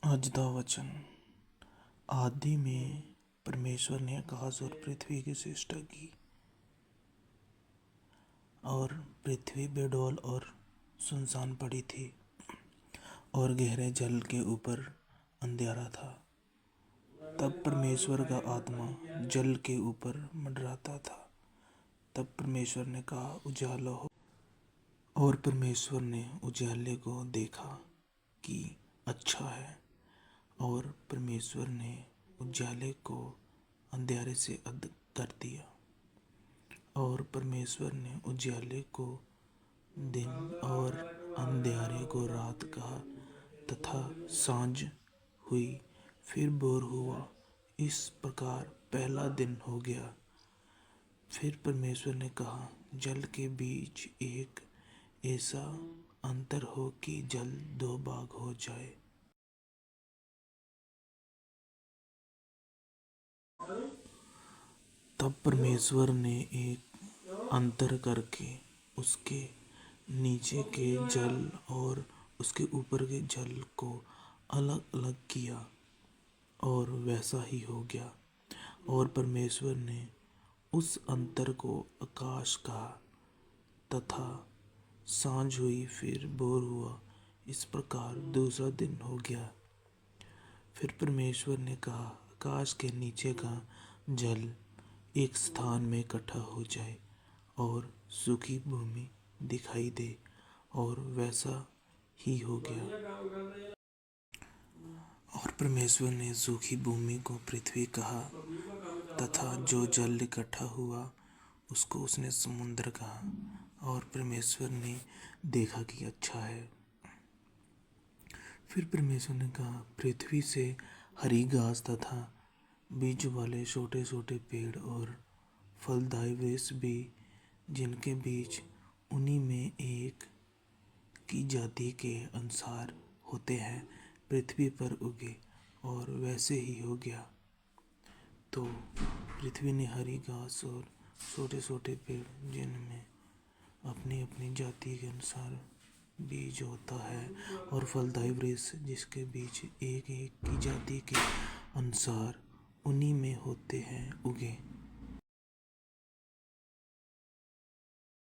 आज का वचन। आदि में परमेश्वर ने आकाश और पृथ्वी की सृष्टि की, और पृथ्वी बेडौल और सुनसान पड़ी थी, और गहरे जल के ऊपर अंधेरा था। तब परमेश्वर का आत्मा जल के ऊपर मंडराता था। तब परमेश्वर ने कहा, उजाला हो। और परमेश्वर ने उजाले को देखा कि अच्छा है, और परमेश्वर ने उजाले को अंधेरे से अलग कर दिया। और परमेश्वर ने उजाले को दिन और अंधेरे को रात कहा, तथा सांझ हुई, फिर भोर हुआ। इस प्रकार पहला दिन हो गया। फिर परमेश्वर ने कहा, जल के बीच एक ऐसा अंतर हो कि जल दो भाग हो जाए। तब परमेश्वर ने एक अंतर करके उसके नीचे के जल और उसके ऊपर के जल को अलग अलग किया, और वैसा ही हो गया। और परमेश्वर ने उस अंतर को आकाश कहा, तथा सांझ हुई, फिर भोर हुआ। इस प्रकार दूसरा दिन हो गया। फिर परमेश्वर ने कहा, आकाश के नीचे का जल एक स्थान में इकट्ठा हो जाए, और सूखी भूमि दिखाई दे, और वैसा ही हो गया। और परमेश्वर ने सूखी भूमि को पृथ्वी कहा, तथा जो जल इकट्ठा हुआ उसको उसने समुद्र कहा। और परमेश्वर ने देखा कि अच्छा है। फिर परमेश्वर ने कहा, पृथ्वी से हरी घास तथा बीज वाले छोटे छोटे पेड़ और फलदायी वृक्ष भी, जिनके बीज उन्हीं में एक की जाति के अनुसार होते हैं, पृथ्वी पर उगे। और वैसे ही हो गया। तो पृथ्वी ने हरी घास और छोटे छोटे पेड़, जिनमें अपनी अपनी जाति के अनुसार बीज होता है, और फलदायी वृक्ष जिसके बीज एक एक की जाति के अनुसार उन्हीं में होते हैं, उगे।